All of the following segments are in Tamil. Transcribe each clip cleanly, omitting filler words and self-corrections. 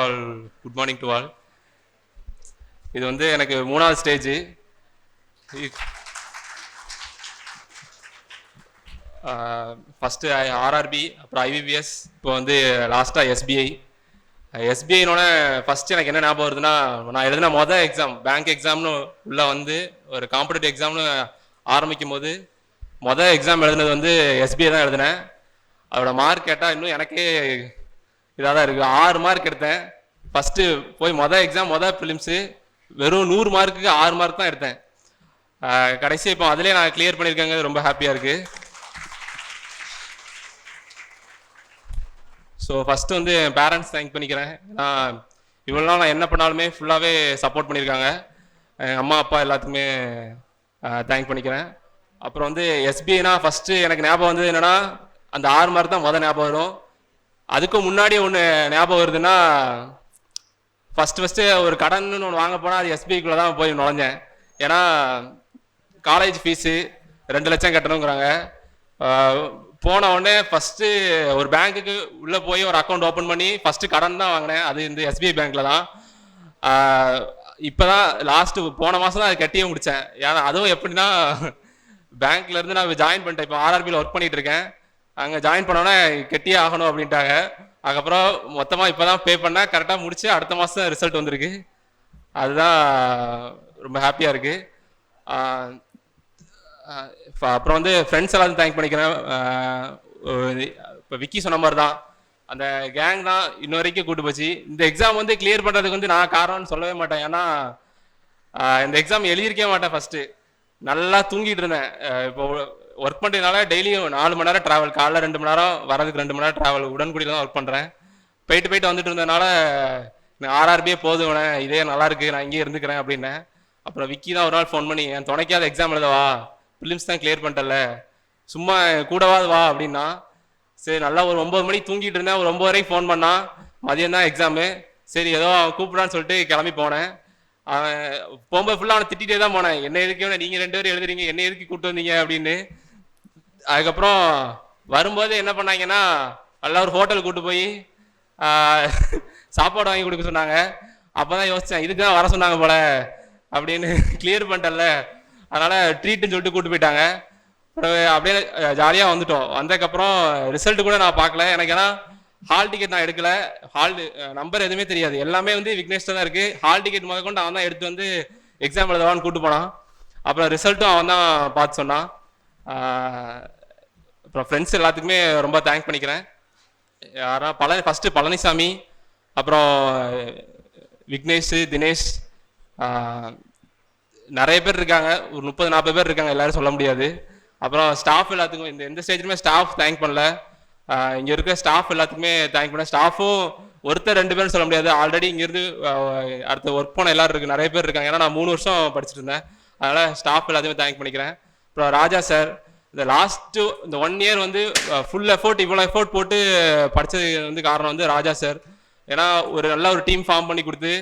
All good morning to all. இது வந்து எனக்கு 3வது ஸ்டேஜ். ஃபஸ்ட்டு ஆர்ஆர்பி, அப்புறம் ஐபிபிஎஸ், இப்போ வந்து லாஸ்ட்டாக எஸ்பிஐ. எஸ்பிஐனோட ஃபஸ்ட்டு எனக்கு என்ன ஞாபகம் வருதுன்னா, நான் எழுதின மொதல் எக்ஸாம் பேங்க் எக்ஸாம்னு உள்ளே வந்து ஒரு காம்படிட்டிவ் எக்ஸாம்னு ஆரம்பிக்கும் போது மொதல் எக்ஸாம் எழுதுனது வந்து எஸ்பிஐ தான் எழுதினேன். அதோட மார்க் கேட்டால் இன்னும் எனக்கே இதாக தான் இருக்குது. 6 மார்க் எடுத்தேன். ஃபஸ்ட்டு போய் மொதல் எக்ஸாம் மொதல் ப்ரிலிம்ஸு வெறும் 100 மார்க்குக்கு 6 மார்க் தான் எடுத்தேன். கடைசி இப்போ அதிலே நான் கிளியர் பண்ணியிருக்கேங்க, ரொம்ப ஹாப்பியாக இருக்குது. ஸோ ஃபஸ்ட்டு வந்து என் பேரண்ட்ஸ் தேங்க் பண்ணிக்கிறேன். ஏன்னா இவ்வளோ நாள் நான் என்ன பண்ணாலுமே ஃபுல்லாகவே சப்போர்ட் பண்ணியிருக்காங்க. எங்கள் அம்மா அப்பா எல்லாத்துக்குமே தேங்க் பண்ணிக்கிறேன். அப்புறம் வந்து எஸ்பிஐனா ஃபஸ்ட்டு எனக்கு ஞாபகம் வந்து என்னென்னா அந்த 6 மார்க் தான் மொதல் ஞாபகம் வரும். அதுக்கு முன்னாடி ஒன்று ஞாபகம் வருதுன்னா, ஃபஸ்ட்டு ஒரு கடன் ஒன்று வாங்க போனால் அது எஸ்பிஐக்குள்ளே தான் போய் நுழைஞ்சேன். ஏன்னா காலேஜ் ஃபீஸு 2 லட்சம் கட்டணுங்கிறாங்க. போன உடனே ஃபஸ்ட்டு ஒரு பேங்க்குக்கு உள்ளே போய் ஒரு அக்கௌண்ட் ஓப்பன் பண்ணி ஃபஸ்ட்டு கடன் தான் வாங்கினேன். அது இந்த எஸ்பிஐ பேங்க்கில் தான். இப்போ தான் லாஸ்ட்டு போன மாதம் தான் அது கட்டியே முடித்தேன். ஏன்னா அதுவும் எப்படின்னா, பேங்க்லேருந்து நான் ஜாயின் பண்ணிட்டேன். இப்போ ஆர்ஆர்பியில் ஒர்க் பண்ணிகிட்டு இருக்கேன். அங்கே ஜாயின் பண்ணோன்னே கட்டியே ஆகணும் அப்படின்ட்டாங்க. அதுக்கப்புறம் மொத்தமாக இப்போ தான் பே பண்ணேன். கரெக்டாக முடிச்சு அடுத்த மாதம் ரிசல்ட் வந்திருக்கு. அதுதான் ரொம்ப ஹாப்பியாக இருக்குது. அப்புறம் வந்து ஃப்ரெண்ட்ஸ் எல்லாத்தையும் தேங்க் பண்ணிக்கிறேன். இப்போ விக்கி சொன்ன மாதிரி தான் அந்த கேங் தான் இன்ன வரைக்கும் கூட்டு போச்சு. இந்த எக்ஸாம் வந்து கிளியர் பண்ணுறதுக்கு வந்து நான் காரணம்னு சொல்லவே மாட்டேன். ஏன்னா இந்த எக்ஸாம் எழுதியிருக்கவே மாட்டேன். ஃபஸ்ட்டு நல்லா தூங்கிட்டு இருந்தேன். இப்போ ஒர்க் பண்ணுறதுனால டெய்லியும் 4 மணி நேரம் ட்ராவல், காலைல 2 மணி நேரம், வரதுக்கு 2 மணி நேரம் ட்ராவல், உடன்குடியில் தான் ஒர்க் பண்ணுறேன். போயிட்டு வந்துட்டு இருந்ததுனால ஆர்ஆர்பியே போதும், இதே நல்லா இருக்குது, நான் இங்கேயே இருந்துக்கிறேன் அப்படின்னேன். அப்புறம் விக்கி தான் ஒரு நாள் ஃபோன் பண்ணி, என் துணைக்காத எக்ஸாம் எழுதவா, ப்ரிலிம்ஸ் தான் கிளியர் பண்ணிட்டல, சும்மா கூடவாது வா அப்படின்னா. சரி, நல்லா ஒரு 9 மணிக்கு தூங்கிட்டு இருந்தேன். ஒரு 9 வரைக்கும் ஃபோன் பண்ணான். மதியம் தான் எக்ஸாமு. சரி ஏதோ அவன் கூப்பிடான்னு சொல்லிட்டு கிளம்பி போனேன். அவன் போகும்போது ஃபுல்லாக அவனை திட்டிகிட்டே தான் போனேன். என்ன எதுக்கு நீங்கள் 2 பேரும் எழுதுறீங்க, என்ன எதுக்கு கூப்பிட்டு வந்தீங்க அப்படின்னு. அதுக்கப்புறம் வரும்போது என்ன பண்ணாங்கன்னா, நல்லா ஒரு ஹோட்டல் கூப்பிட்டு போய் சாப்பாடு வாங்கி கொடுக்க சொன்னாங்க. அப்போ தான் யோசித்தேன், இதுக்கு தான் வர சொன்னாங்க போல அப்படின்னு. கிளியர் பண்ணிட்டல, அதனால் ட்ரீட்டுன்னு சொல்லிட்டு கூப்பிட்டு போயிட்டாங்க. அப்படியே ஜாலியாக வந்துட்டோம். வந்ததுக்கப்புறம் ரிசல்ட்டு கூட நான் பார்க்கல. எனக்கு ஏன்னா ஹால் டிக்கெட் நான் எடுக்கலை. நம்பர் எதுவுமே தெரியாது. எல்லாமே வந்து விக்னேஷ் தான் இருக்குது. ஹால் டிக்கெட் முதல் கொண்டு அவன் தான் எடுத்து வந்து எக்ஸாம் எழுதவான்னு கூப்பிட்டு போனான். அப்புறம் ரிசல்ட்டும் அவன் தான் பார்த்து சொன்னான். அப்புறம் ஃப்ரெண்ட்ஸ் எல்லாத்துக்குமே ரொம்ப தேங்க் பண்ணிக்கிறேன். யாரா ஃபஸ்ட்டு பழனிசாமி, அப்புறம் விக்னேஷ், தினேஷ், நிறைய பேர் இருக்காங்க. ஒரு 30-40 பேர் இருக்காங்க, எல்லாரும் சொல்ல முடியாது. அப்புறம் ஸ்டாஃப் எல்லாத்துக்கும் எந்த ஸ்டேஜ்லையுமே ஸ்டாஃப் தேங்க் பண்ணல. இங்கே இருக்கிற ஸ்டாஃப் எல்லாத்துக்குமே தேங்க் பண்ணேன். ஸ்டாஃபும் ஒருத்தர் 2 பேரும் சொல்ல முடியாது. ஆல்ரெடி இங்கேருந்து அடுத்த ஒர்க் போன எல்லோரும் இருக்குது, நிறைய பேர் இருக்காங்க. ஏன்னா நான் 3 வருஷம் படிச்சுட்டு இருந்தேன். அதனால் ஸ்டாஃப் எல்லாத்தையுமே தேங்க் பண்ணிக்கிறேன். அப்புறம் ராஜா சார், இந்த லாஸ்ட்டு இந்த 1 இயர் வந்து ஃபுல் எஃபோர்ட், இவ்வளோ எஃபோர்ட் போட்டு படித்தது வந்து காரணம் வந்து ராஜா சார். ஏன்னா ஒரு நல்ல ஒரு டீம் ஃபார்ம் பண்ணி கொடுத்து,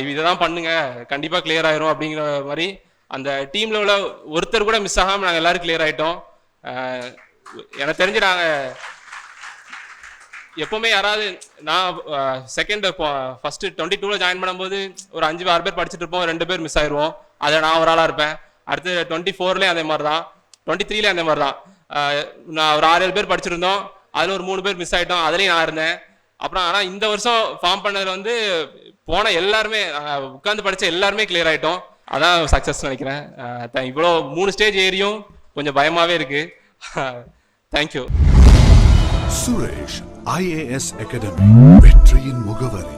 இதை தான் பண்ணுங்க, கண்டிப்பாக கிளியர் ஆயிரும் அப்படிங்கிற மாதிரி அந்த டீமில் உள்ள ஒருத்தர் கூட மிஸ் ஆகாமல் நாங்கள் எல்லோரும் கிளியர் ஆகிட்டோம். எனக்கு தெரிஞ்சு நாங்கள் எப்போவுமே யாராவது, நான் ஃபஸ்ட்டு 22ல் ஜாயின் பண்ணும்போது ஒரு 5-6 பேர் படிச்சுட்டு இருப்போம், 2 பேர் மிஸ் ஆயிடுவோம். அதை நான் ஒரு ஆளாக இருப்பேன். அடுத்து 24லேயும் அதே மாதிரி தான், 23லேயும் அதே மாதிரி தான். நான் ஒரு 6-7 பேர் படிச்சிருந்தோம், அதில் ஒரு 3 பேர் மிஸ் ஆகிட்டோம், அதுலேயும் நான் இருந்தேன். அப்புறம் ஆனால் இந்த வருஷம் ஃபார்ம் பண்ணதில் வந்து போன எல்லாருமே உட்காந்து படித்த எல்லாருமே கிளியர் ஆகிட்டோம். அதான் சக்ஸஸ் நினைக்கிறேன். இவ்வளோ 3 ஸ்டேஜ் ஏறியும் கொஞ்சம் பயமாகவே இருக்குது. தேங்க்யூ. சுரேஷ் IAS அகாடமி, வெற்றியின் முகவரி.